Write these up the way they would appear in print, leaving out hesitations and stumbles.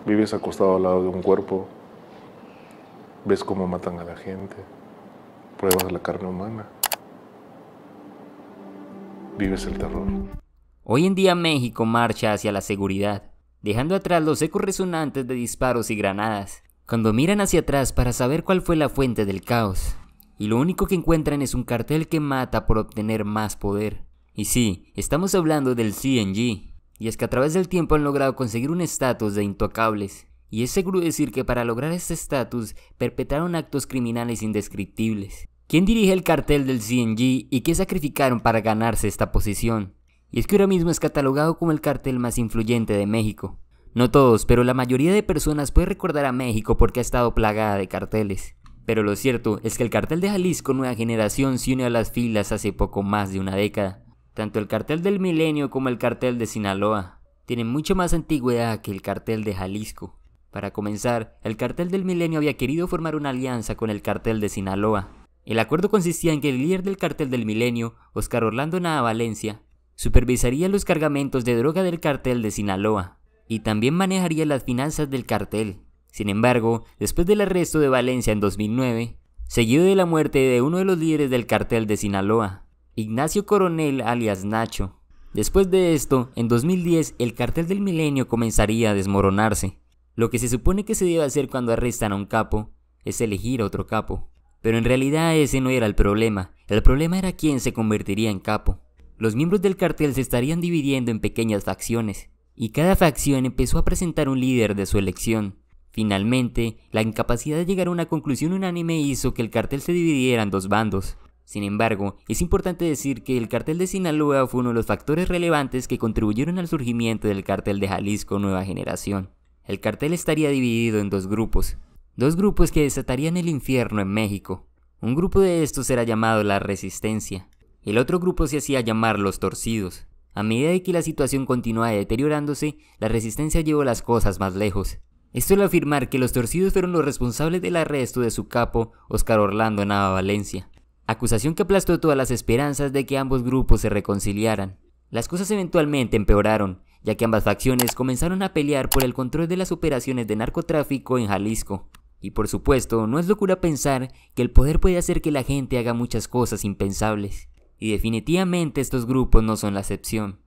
Vives acostado al lado de un cuerpo, ves cómo matan a la gente, pruebas la carne humana, vives el terror. Hoy en día México marcha hacia la seguridad, dejando atrás los ecos resonantes de disparos y granadas, cuando miran hacia atrás para saber cuál fue la fuente del caos. Y lo único que encuentran es un cartel que mata por obtener más poder. Y sí, estamos hablando del CNG. Y es que a través del tiempo han logrado conseguir un estatus de intocables. Y es seguro decir que para lograr este estatus perpetraron actos criminales indescriptibles. ¿Quién dirige el cartel del CNG y qué sacrificaron para ganarse esta posición? Y es que ahora mismo es catalogado como el cartel más influyente de México. No todos, pero la mayoría de personas puede recordar a México porque ha estado plagada de carteles. Pero lo cierto es que el cartel de Jalisco Nueva Generación se unió a las filas hace poco más de una década. Tanto el cartel del Milenio como el cartel de Sinaloa tienen mucho más antigüedad que el cartel de Jalisco. Para comenzar, el cartel del Milenio había querido formar una alianza con el cartel de Sinaloa. El acuerdo consistía en que el líder del cartel del Milenio, Óscar Orlando Nava Valencia, supervisaría los cargamentos de droga del cartel de Sinaloa y también manejaría las finanzas del cartel. Sin embargo, después del arresto de Valencia en 2009, seguido de la muerte de uno de los líderes del cartel de Sinaloa, Ignacio Coronel alias Nacho. Después de esto, en 2010, el cartel del Milenio comenzaría a desmoronarse. Lo que se supone que se debe hacer cuando arrestan a un capo es elegir a otro capo. Pero en realidad ese no era el problema era quién se convertiría en capo. Los miembros del cartel se estarían dividiendo en pequeñas facciones, y cada facción empezó a presentar un líder de su elección. Finalmente, la incapacidad de llegar a una conclusión unánime hizo que el cartel se dividiera en dos bandos. Sin embargo, es importante decir que el cartel de Sinaloa fue uno de los factores relevantes que contribuyeron al surgimiento del cartel de Jalisco Nueva Generación. El cartel estaría dividido en dos grupos que desatarían el infierno en México. Un grupo de estos era llamado la Resistencia. El otro grupo se hacía llamar los Torcidos. A medida de que la situación continuaba deteriorándose, la Resistencia llevó las cosas más lejos. Esto al afirmar que los Torcidos fueron los responsables del arresto de su capo, Óscar Orlando Nava Valencia. Acusación que aplastó todas las esperanzas de que ambos grupos se reconciliaran. Las cosas eventualmente empeoraron, ya que ambas facciones comenzaron a pelear por el control de las operaciones de narcotráfico en Jalisco. Y por supuesto, no es locura pensar que el poder puede hacer que la gente haga muchas cosas impensables. Y definitivamente estos grupos no son la excepción.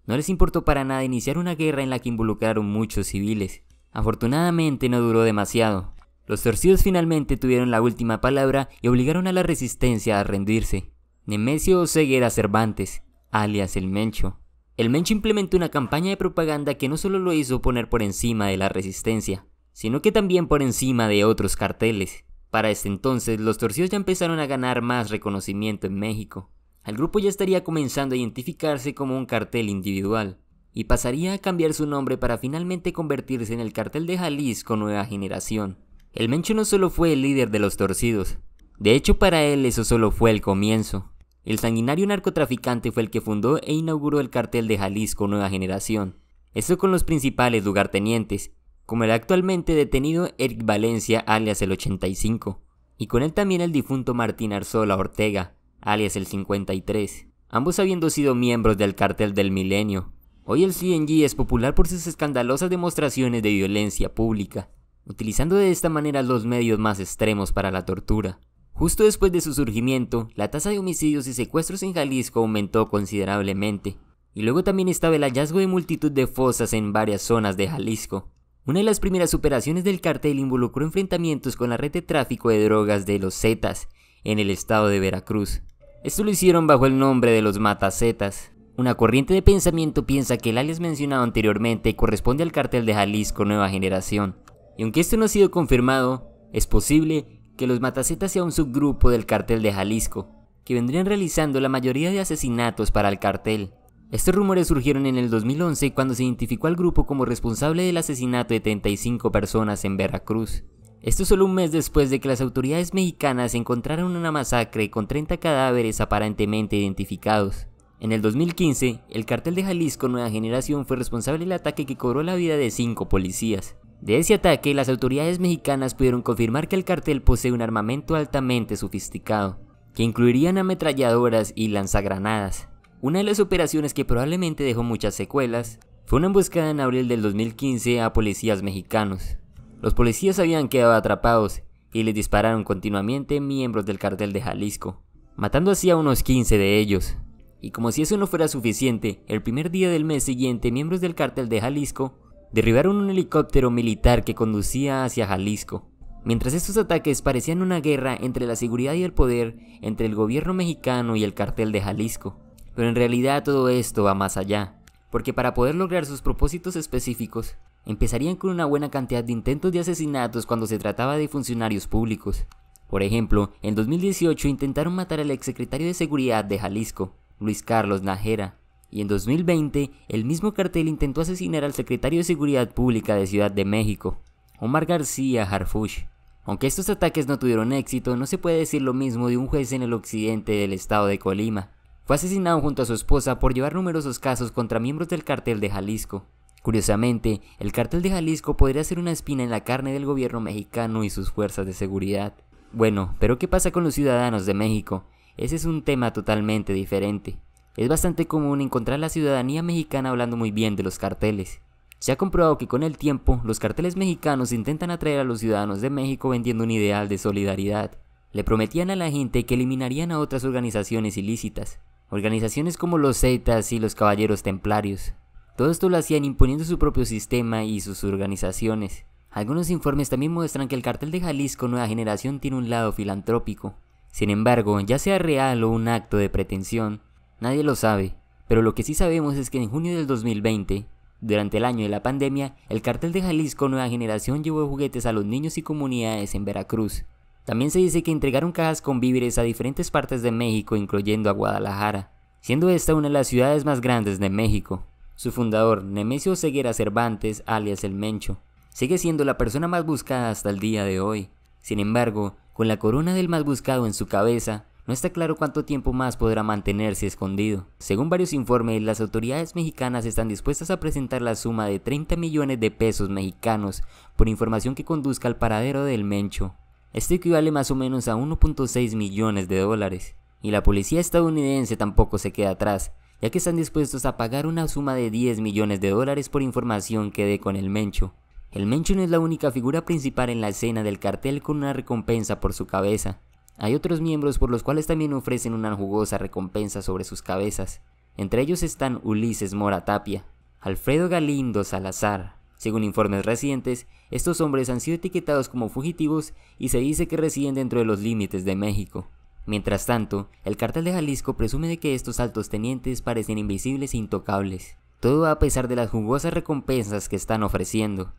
No les importó para nada iniciar una guerra en la que involucraron muchos civiles. Afortunadamente no duró demasiado. Los Torcidos finalmente tuvieron la última palabra y obligaron a la Resistencia a rendirse. Nemesio Oseguera Cervantes, alias El Mencho. El Mencho implementó una campaña de propaganda que no solo lo hizo poner por encima de la Resistencia, sino que también por encima de otros carteles. Para este entonces, los Torcidos ya empezaron a ganar más reconocimiento en México. El grupo ya estaría comenzando a identificarse como un cartel individual, y pasaría a cambiar su nombre para finalmente convertirse en el cartel de Jalisco Nueva Generación. El Mencho no solo fue el líder de los Torcidos, de hecho para él eso solo fue el comienzo. El sanguinario narcotraficante fue el que fundó e inauguró el cartel de Jalisco Nueva Generación. Esto con los principales lugartenientes, como el actualmente detenido Eric Valencia alias el 85, y con él también el difunto Martín Arzola Ortega alias el 53, ambos habiendo sido miembros del cartel del Milenio. Hoy el CNG es popular por sus escandalosas demostraciones de violencia pública, utilizando de esta manera los medios más extremos para la tortura. Justo después de su surgimiento, la tasa de homicidios y secuestros en Jalisco aumentó considerablemente, y luego también estaba el hallazgo de multitud de fosas en varias zonas de Jalisco. Una de las primeras operaciones del cartel involucró enfrentamientos con la red de tráfico de drogas de los Zetas en el estado de Veracruz. Esto lo hicieron bajo el nombre de los Matazetas. Una corriente de pensamiento piensa que el alias mencionado anteriormente corresponde al cartel de Jalisco Nueva Generación. Y aunque esto no ha sido confirmado, es posible que los Matazetas sea un subgrupo del cartel de Jalisco, que vendrían realizando la mayoría de asesinatos para el cartel. Estos rumores surgieron en el 2011 cuando se identificó al grupo como responsable del asesinato de 35 personas en Veracruz. Esto solo un mes después de que las autoridades mexicanas encontraron una masacre con 30 cadáveres aparentemente identificados. En el 2015, el cartel de Jalisco Nueva Generación fue responsable del ataque que cobró la vida de 5 policías. De ese ataque, las autoridades mexicanas pudieron confirmar que el cartel posee un armamento altamente sofisticado, que incluirían ametralladoras y lanzagranadas. Una de las operaciones que probablemente dejó muchas secuelas Fue una emboscada en abril del 2015 a policías mexicanos. Los policías habían quedado atrapados y les dispararon continuamente miembros del Cartel de Jalisco, matando así a unos 15 de ellos. Y como si eso no fuera suficiente, el primer día del mes siguiente, miembros del Cartel de Jalisco derribaron un helicóptero militar que conducía hacia Jalisco. Mientras estos ataques parecían una guerra entre la seguridad y el poder entre el gobierno mexicano y el Cartel de Jalisco. Pero en realidad todo esto va más allá, porque para poder lograr sus propósitos específicos, empezarían con una buena cantidad de intentos de asesinatos cuando se trataba de funcionarios públicos. Por ejemplo, en 2018 intentaron matar al exsecretario de Seguridad de Jalisco, Luis Carlos Nájera, y en 2020 el mismo cartel intentó asesinar al secretario de Seguridad Pública de Ciudad de México, Omar García Harfuch. Aunque estos ataques no tuvieron éxito, no se puede decir lo mismo de un juez en el occidente del estado de Colima. Fue asesinado junto a su esposa por llevar numerosos casos contra miembros del Cartel de Jalisco. Curiosamente, el Cartel de Jalisco podría ser una espina en la carne del gobierno mexicano y sus fuerzas de seguridad. Bueno, pero ¿qué pasa con los ciudadanos de México? Ese es un tema totalmente diferente. Es bastante común encontrar a la ciudadanía mexicana hablando muy bien de los carteles. Se ha comprobado que con el tiempo, los carteles mexicanos intentan atraer a los ciudadanos de México vendiendo un ideal de solidaridad. Le prometían a la gente que eliminarían a otras organizaciones ilícitas, organizaciones como los Zetas y los Caballeros Templarios. Todo esto lo hacían imponiendo su propio sistema y sus organizaciones. Algunos informes también muestran que el Cartel de Jalisco Nueva Generación tiene un lado filantrópico. Sin embargo, ya sea real o un acto de pretensión, nadie lo sabe. Pero lo que sí sabemos es que en junio del 2020, durante el año de la pandemia, el Cartel de Jalisco Nueva Generación llevó juguetes a los niños y comunidades en Veracruz. También se dice que entregaron cajas con víveres a diferentes partes de México, incluyendo a Guadalajara, siendo esta una de las ciudades más grandes de México. Su fundador, Nemesio Ceguera Cervantes, alias El Mencho, sigue siendo la persona más buscada hasta el día de hoy. Sin embargo, con la corona del más buscado en su cabeza, no está claro cuánto tiempo más podrá mantenerse escondido. Según varios informes, las autoridades mexicanas están dispuestas a presentar la suma de 30 millones de pesos mexicanos por información que conduzca al paradero del Mencho. Esto equivale más o menos a 1.6 millones de dólares. Y la policía estadounidense tampoco se queda atrás, ya que están dispuestos a pagar una suma de 10 millones de dólares por información que dé con el Mencho. El Mencho no es la única figura principal en la escena del cartel con una recompensa por su cabeza. Hay otros miembros por los cuales también ofrecen una jugosa recompensa sobre sus cabezas. Entre ellos están Ulises Mora Tapia, Alfredo Galindo Salazar. Según informes recientes, estos hombres han sido etiquetados como fugitivos y se dice que residen dentro de los límites de México. Mientras tanto, el Cartel de Jalisco presume de que estos altos tenientes parecen invisibles e intocables. Todo a pesar de las jugosas recompensas que están ofreciendo.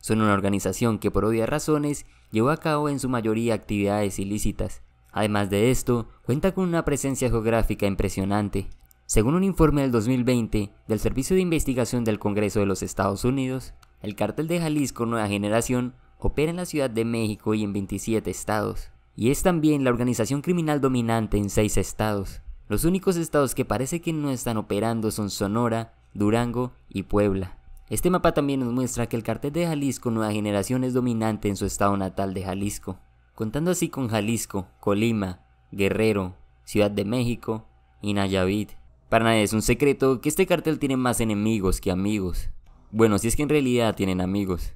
Son una organización que por obvias razones llevó a cabo en su mayoría actividades ilícitas. Además de esto, cuenta con una presencia geográfica impresionante. Según un informe del 2020 del Servicio de Investigación del Congreso de los Estados Unidos, el Cartel de Jalisco Nueva Generación opera en la Ciudad de México y en 27 estados. Y es también la organización criminal dominante en 6 estados. Los únicos estados que parece que no están operando son Sonora, Durango y Puebla. Este mapa también nos muestra que el Cartel de Jalisco Nueva Generación es dominante en su estado natal de Jalisco, contando así con Jalisco, Colima, Guerrero, Ciudad de México y Nayarit. Para nadie es un secreto que este cartel tiene más enemigos que amigos. Bueno, si es que en realidad tienen amigos.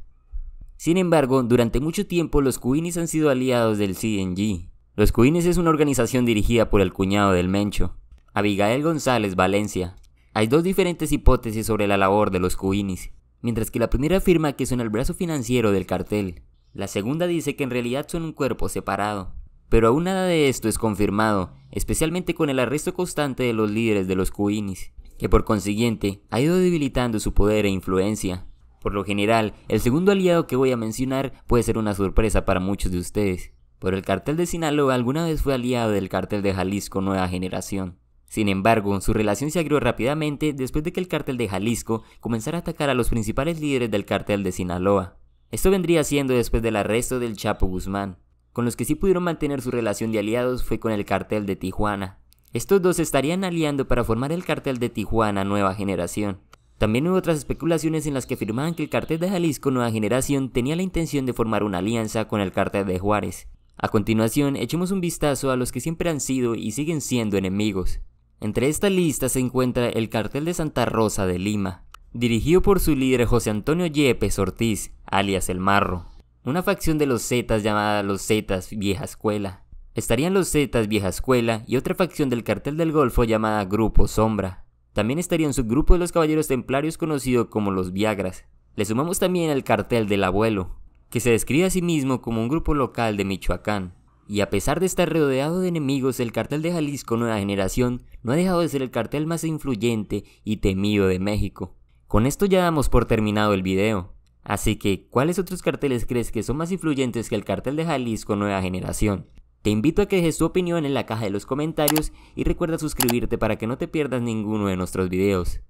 Sin embargo, durante mucho tiempo los Cuinis han sido aliados del CNG. Los Cuinis es una organización dirigida por el cuñado del Mencho, Abigail González Valencia. Hay dos diferentes hipótesis sobre la labor de los Cuinis, mientras que la primera afirma que son el brazo financiero del cartel. La segunda dice que en realidad son un cuerpo separado. Pero aún nada de esto es confirmado, especialmente con el arresto constante de los líderes de los Cuinis, que por consiguiente ha ido debilitando su poder e influencia. Por lo general, el segundo aliado que voy a mencionar puede ser una sorpresa para muchos de ustedes, pero el Cartel de Sinaloa alguna vez fue aliado del Cartel de Jalisco Nueva Generación. Sin embargo, su relación se agrió rápidamente después de que el Cartel de Jalisco comenzara a atacar a los principales líderes del Cartel de Sinaloa. Esto vendría siendo después del arresto del Chapo Guzmán. Con los que sí pudieron mantener su relación de aliados fue con el Cartel de Tijuana. Estos dos se estarían aliando para formar el Cartel de Tijuana Nueva Generación. También hubo otras especulaciones en las que afirmaban que el Cartel de Jalisco Nueva Generación tenía la intención de formar una alianza con el Cartel de Juárez. A continuación, echemos un vistazo a los que siempre han sido y siguen siendo enemigos. Entre esta lista se encuentra el Cartel de Santa Rosa de Lima, dirigido por su líder José Antonio Yepes Ortiz, alias El Marro. Una facción de los Zetas llamada los Zetas Vieja Escuela. Estarían los Zetas Vieja Escuela y otra facción del Cartel del Golfo llamada Grupo Sombra. También estaría un subgrupo de los Caballeros Templarios conocido como los Viagras. Le sumamos también el Cartel del Abuelo, que se describe a sí mismo como un grupo local de Michoacán. Y a pesar de estar rodeado de enemigos, el Cartel de Jalisco Nueva Generación no ha dejado de ser el cartel más influyente y temido de México. Con esto ya damos por terminado el video. Así que, ¿cuáles otros carteles crees que son más influyentes que el Cartel de Jalisco Nueva Generación? Te invito a que dejes tu opinión en la caja de los comentarios y recuerda suscribirte para que no te pierdas ninguno de nuestros videos.